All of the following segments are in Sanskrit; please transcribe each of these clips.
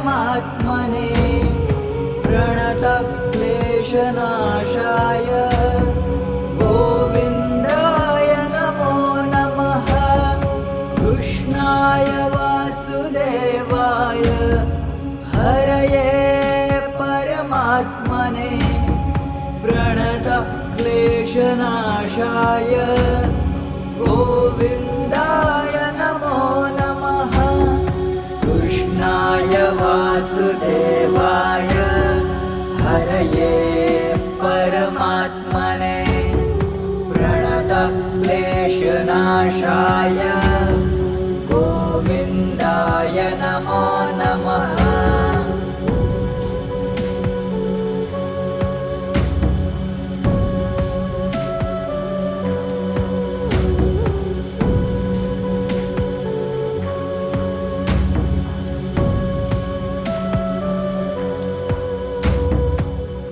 परमात्मने प्रणतक्लेशनाशाय गोविन्दाय नमो नमः। कृष्णाय वासुदेवाय हरये परमात्मने प्रणतक्लेशनाशाय गोविन्दाय नमो नमः। कृष्णाय वासुदेवाय हरये परमात्मने प्रणतक्लेशनाशाय गोविन्दाय नमो नमः।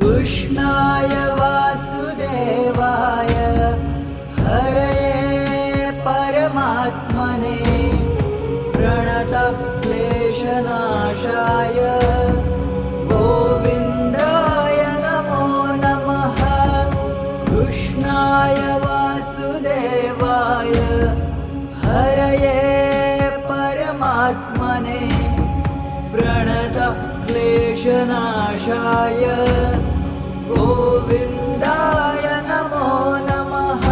कृष्णाय वासुदेवाय हरये परमात्मने प्रणतक्लेशनाशाय गोविन्दाय नमो नमः। कृष्णाय वासुदेवाय हरये परमात्मने प्रणतक्लेशनाशाय गोविन्दाय नमो नमः।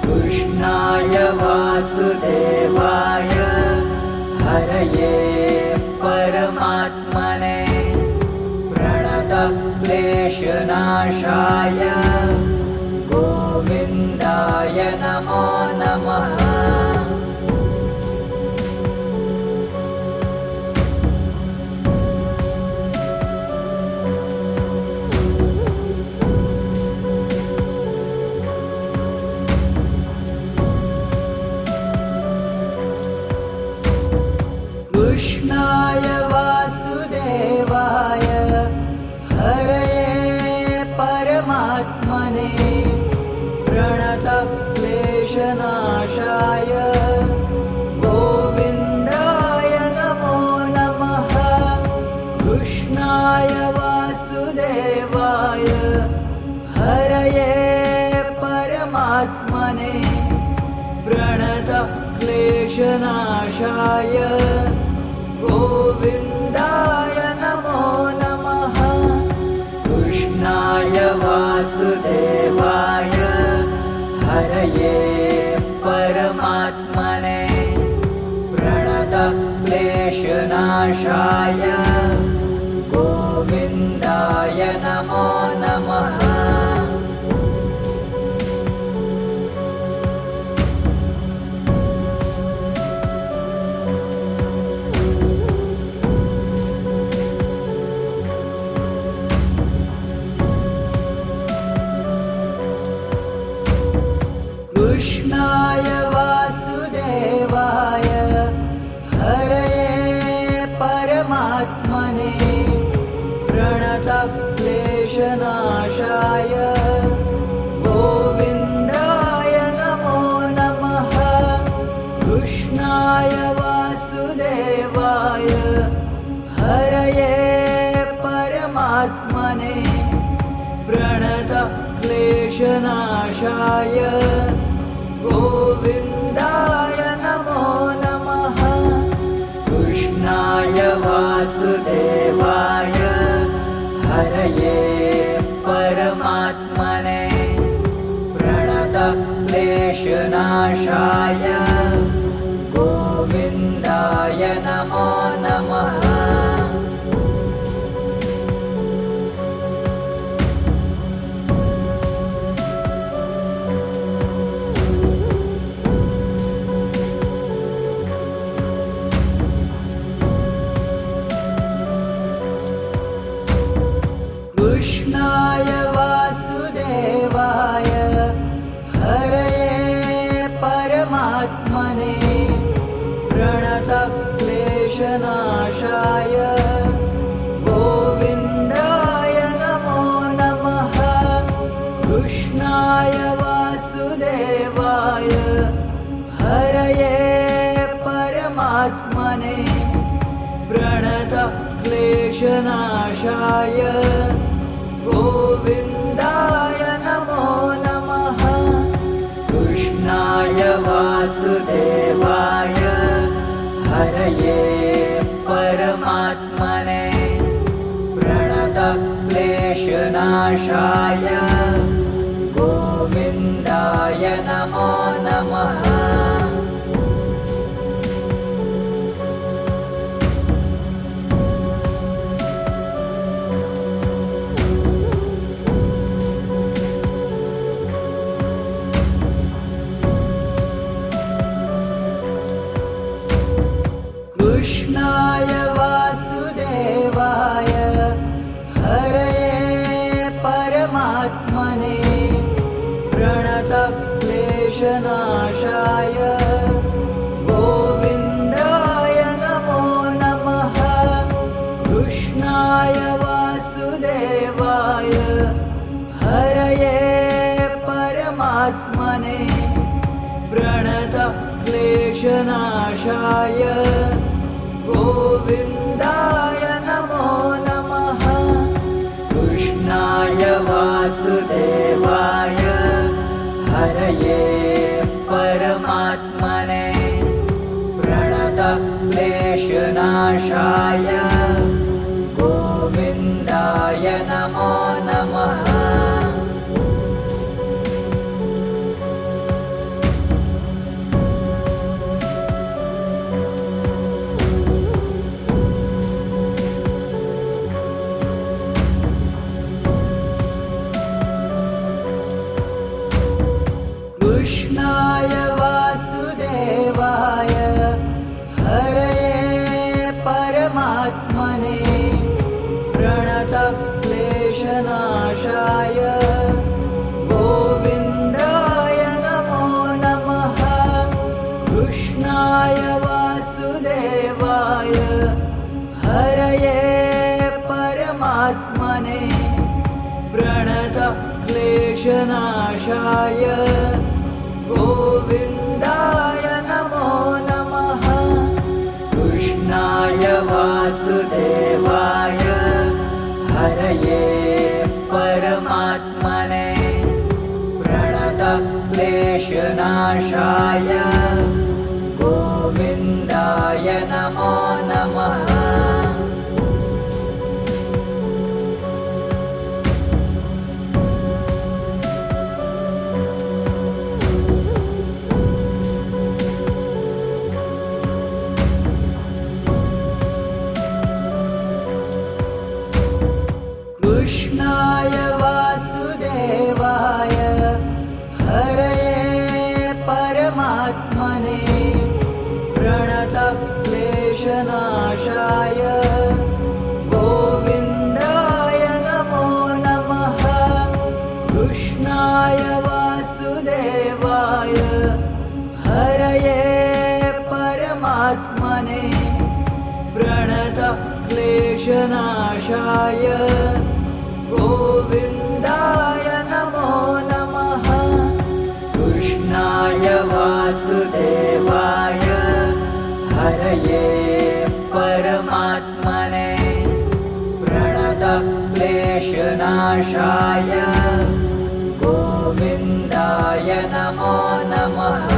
कृष्णाय वासुदेवाय हरये परमात्मने प्रणतक्लेशनाशाय गोविन्दाय नमो नमः। कृष्णाय वासुदेवाय हरये परमात्मने प्रणतक्लेशनाशाय गोविन्दाय नमो नमः। कृष्णाय वासुदेवाय हरये परमात्मने प्रणतक्लेशनाशाय गोविन्दाय नमो नमः। कृष्णाय वासुदेवाय हरये परमात्मने प्रणतक्लेशनाशाय गोविन्दाय नमो नमः। कृष्णाय वासुदेवाय हरये परमात्मने प्रणतक्लेशनाशाय गोविन्दाय नमो नमः। कृष्णाय वासुदेवाय हरये परमात्मने प्रणतक्लेशनाशाय गोविन्दाय नमो नमः। कृष्णाय वासुदेवाय हरये परमात्मने प्रणतक्लेशनाशाय गोविन्दाय नमो नमः। कृष्णाय वासुदेवाय हरये परमात्मने प्रणतक्लेशनाशाय गोविन्दाय नमो नमः। कृष्णाय वासुदेवाय हरये परमात्मने प्रणतक्लेशनाशाय क्लेशनाशाय गोविन्दाय नमो नमः। कृष्णाय वासुदेवाय हरये परमात्मने प्रणतक्लेशनाशाय गोविन्दाय नमो नमः। कृष्णाय वासुदेवाय हरये परमात्मने प्रणतक्लेशनाशाय गोविन्दाय नमो नमः। कृष्णाय वासुदेवाय हरये परमात्मने प्रणतक्लेशनाशाय गोविन्दाय नमो नमः। कृष्णाय वासुदेवाय हरये परमात्मने प्रणतक्लेशनाशाय गोविन्दाय नमो नमः। कृष्णाय वासुदेवाय हरये परमात्मने प्रणतक्लेशनाशाय गोविन्दाय नमो नमः। कृष्णाय वासुदेवाय हरये परमात्मने प्रणतक्लेशनाशाय गोविन्दाय नमो नमः। कृष्णाय वासुदेवाय हरये परमात्मने प्रणतक्लेशनाशाय गोविन्दाय नमो नमः। कृष्णाय वासुदेवाय हरये परमात्मने प्रणतक्लेशनाशाय गोविन्दाय नमो नमः। कृष्णाय वासुदेवाय हरये परमात्मने प्रणतक्लेशनाशाय गोविन्दाय नमो नमः। कृष्णाय वासुदेवाय हरये परमात्मने प्रणतक्लेशनाशाय गोविन्दाय नमो नमः।